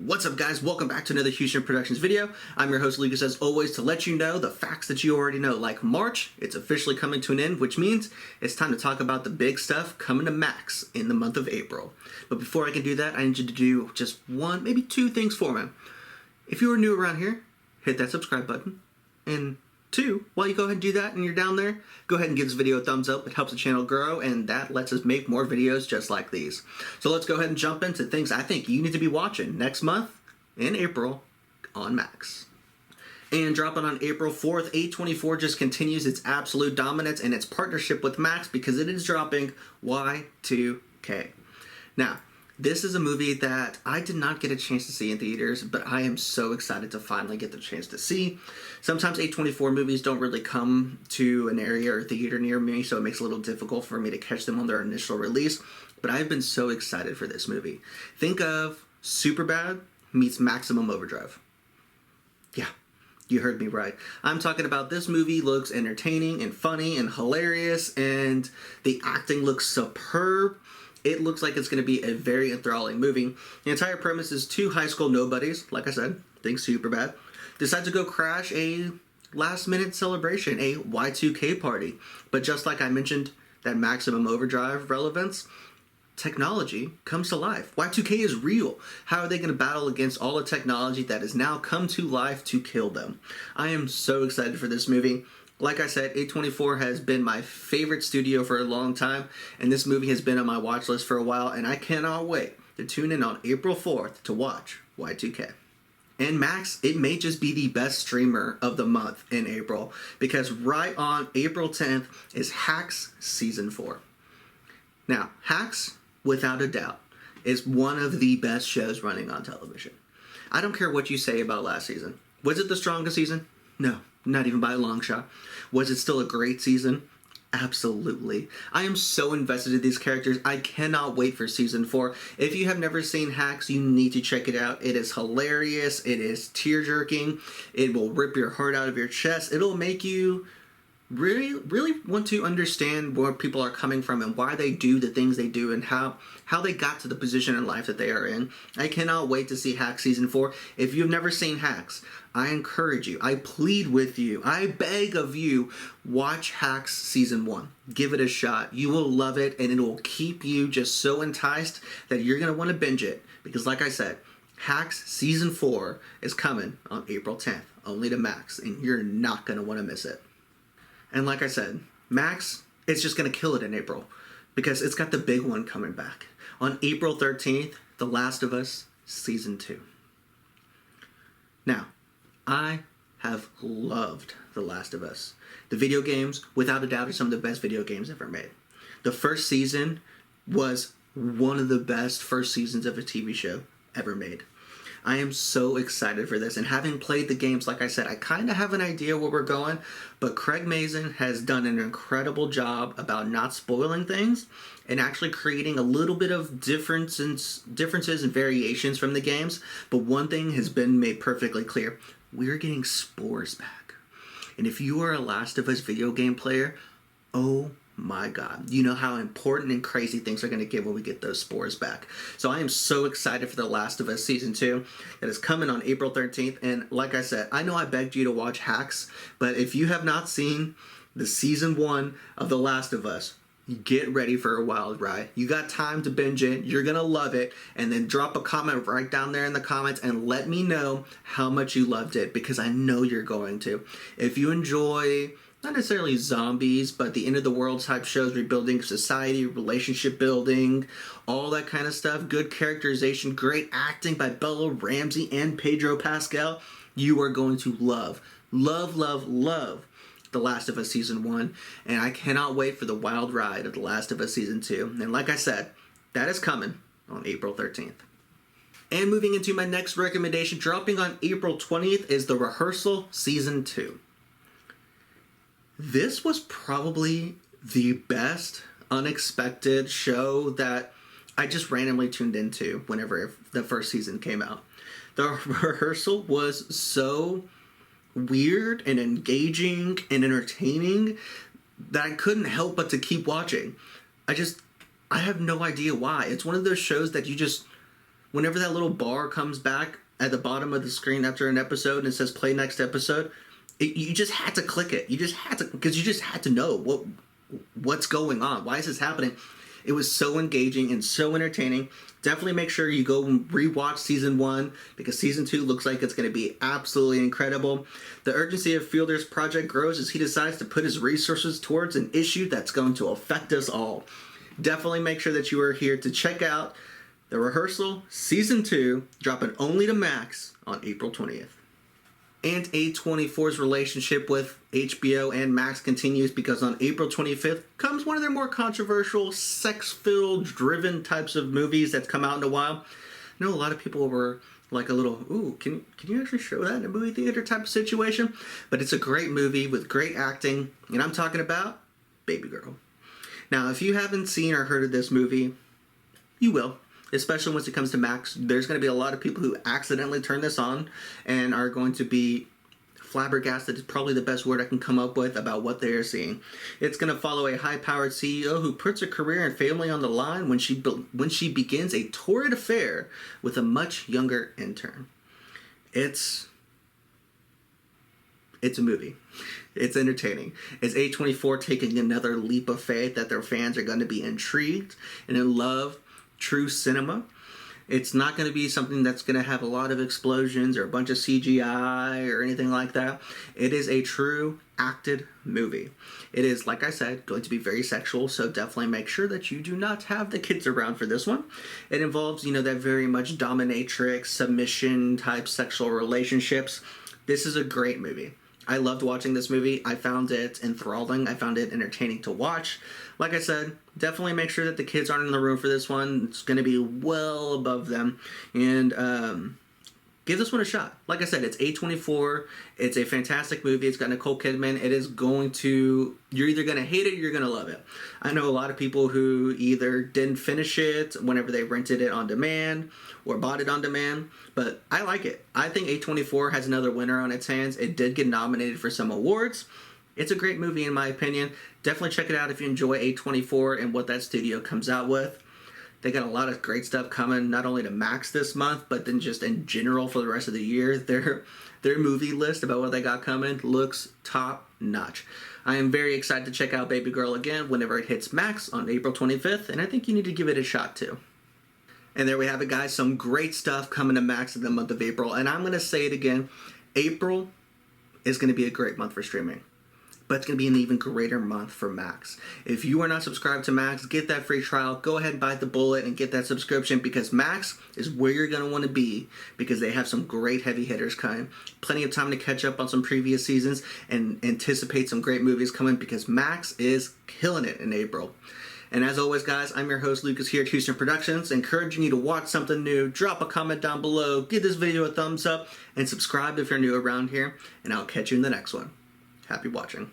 What's up, guys? Welcome back to another Houston Productions video. I'm your host, Lucas, as always, to let you know the facts that you already know. Like March, it's officially coming to an end, which means it's time to talk about the big stuff coming to Max in the month of April. But before I can do that, I need you to do just one, maybe two things for me. If you are new around here, hit that subscribe button. And two, while you go ahead and do that and you're down there, go ahead and give this video a thumbs up. It helps the channel grow, and that lets us make more videos just like these. So let's go ahead and jump into things I think you need to be watching next month in April on Max. And dropping on April 4th, A24 just continues its absolute dominance and its partnership with Max because it is dropping Y2K. Now, this is a movie that I did not get a chance to see in theaters, but I am so excited to finally get the chance to see. Sometimes A24 movies don't really come to an area or theater near me, so it makes it a little difficult for me to catch them on their initial release, but I've been so excited for this movie. Think of Superbad meets Maximum Overdrive. Yeah, you heard me right. I'm talking about this movie looks entertaining and funny and hilarious, and the acting looks superb. It looks like it's going to be a very enthralling movie. The entire premise is two high school nobodies, like I said, think Superbad, decide to go crash a last-minute celebration, a Y2K party. But just like I mentioned, that Maximum Overdrive relevance, technology comes to life. Y2K is real. How are they going to battle against all the technology that has now come to life to kill them? I am so excited for this movie. Like I said, A24 has been my favorite studio for a long time, and this movie has been on my watch list for a while, and I cannot wait to tune in on April 4th to watch Y2K. And Max, it may just be the best streamer of the month in April, because right on April 10th is Hacks Season 4. Now, Hacks, without a doubt, is one of the best shows running on television. I don't care what you say about last season. Was it the strongest season? No, not even by a long shot. Was it still a great season? Absolutely. I am so invested in these characters. I cannot wait for season 4. If you have never seen Hacks, you need to check it out. It is hilarious. It is tear-jerking. It will rip your heart out of your chest. It'll make you really want to understand where people are coming from and why they do the things they do and how they got to the position in life that they are in. I cannot wait to see Hacks Season 4. If you've never seen Hacks, I encourage you, I plead with you, I beg of you, watch Hacks Season 1. Give it a shot. You will love it, and it will keep you just so enticed that you're going to want to binge it. Because like I said, Hacks Season 4 is coming on April 10th, only to Max, and you're not going to want to miss it. And like I said, Max, it's just going to kill it in April because it's got the big one coming back. On April 13th, The Last of Us Season 2. Now, I have loved The Last of Us. The video games, without a doubt, are some of the best video games ever made. The first season was one of the best first seasons of a TV show ever made. I am so excited for this, and having played the games, like I said, I kind of have an idea where we're going, but Craig Mazin has done an incredible job about not spoiling things and actually creating a little bit of differences and variations from the games. But one thing has been made perfectly clear. We're getting spores back. And if you are a Last of Us video game player, oh my God, you know how important and crazy things are going to get when we get those spores back. So I am so excited for The Last of Us Season 2 that is coming on April 13th. And like I said, I know I begged you to watch Hacks, but if you have not seen the Season 1 of The Last of Us, get ready for a wild ride. You got time to binge it. You're going to love it. And then drop a comment right down there in the comments and let me know how much you loved it, because I know you're going to. If you enjoy not necessarily zombies, but the end of the world type shows, rebuilding society, relationship building, all that kind of stuff, good characterization, great acting by Bella Ramsey and Pedro Pascal, you are going to love The Last of Us Season 1, and I cannot wait for the wild ride of The Last of Us Season 2. And like I said, that is coming on April 13th. And moving into my next recommendation, dropping on April 20th, is The Rehearsal Season 2. This was probably the best unexpected show that I just randomly tuned into whenever the first season came out. The Rehearsal was so weird and engaging and entertaining that I couldn't help but to keep watching. I have no idea why. It's one of those shows that whenever that little bar comes back at the bottom of the screen after an episode and it says play next episode, you just had to click it. You just had to, because you just had to know what's going on. Why is this happening? It was so engaging and so entertaining. Definitely make sure you go and rewatch season 1 because season 2 looks like it's going to be absolutely incredible. The urgency of Fielder's project grows as he decides to put his resources towards an issue that's going to affect us all. Definitely make sure that you are here to check out The Rehearsal season 2, dropping only to Max on April 20th. And A24's relationship with HBO and Max continues because on April 25th comes one of their more controversial, sex-filled, driven types of movies that's come out in a while. I know a lot of people were like a little, ooh, can you actually show that in a movie theater type of situation? But it's a great movie with great acting, and I'm talking about Baby Girl. Now, if you haven't seen or heard of this movie, you will. Especially once it comes to Max, there's going to be a lot of people who accidentally turn this on and are going to be flabbergasted is probably the best word I can come up with about what they are seeing. It's going to follow a high-powered CEO who puts her career and family on the line when she begins a torrid affair with a much younger intern. It's a movie. It's entertaining. It's A24 taking another leap of faith that their fans are going to be intrigued and in love. True cinema. It's not going to be something that's going to have a lot of explosions or a bunch of CGI or anything like that. It is a true acted movie. It is, like I said, going to be very sexual, so definitely make sure that you do not have the kids around for this one. It involves, that very much dominatrix, submission type sexual relationships. This is a great movie. I loved watching this movie. I found it enthralling. I found it entertaining to watch. Like I said, definitely make sure that the kids aren't in the room for this one. It's going to be well above them. And give this one a shot. Like I said, it's A24. It's a fantastic movie. It's got Nicole Kidman. It is going to... You're either going to hate it or you're going to love it. I know a lot of people who either didn't finish it whenever they rented it on demand or bought it on demand, but I like it. I think A24 has another winner on its hands. It did get nominated for some awards. It's a great movie in my opinion. Definitely check it out if you enjoy A24 and what that studio comes out with. They got a lot of great stuff coming, not only to Max this month, but then just in general for the rest of the year. Their movie list about what they got coming looks top notch. I am very excited to check out Baby Girl again whenever it hits Max on April 25th, and I think you need to give it a shot too. And there we have it, guys. Some great stuff coming to Max in the month of April. And I'm going to say it again. April is going to be a great month for streaming. But it's going to be an even greater month for Max. If you are not subscribed to Max, get that free trial. Go ahead and bite the bullet and get that subscription because Max is where you're going to want to be because they have some great heavy hitters coming. Plenty of time to catch up on some previous seasons and anticipate some great movies coming because Max is killing it in April. And as always, guys, I'm your host, Lucas, here at Houston Productions, encouraging you to watch something new, drop a comment down below, give this video a thumbs up, and subscribe if you're new around here, and I'll catch you in the next one. Happy watching.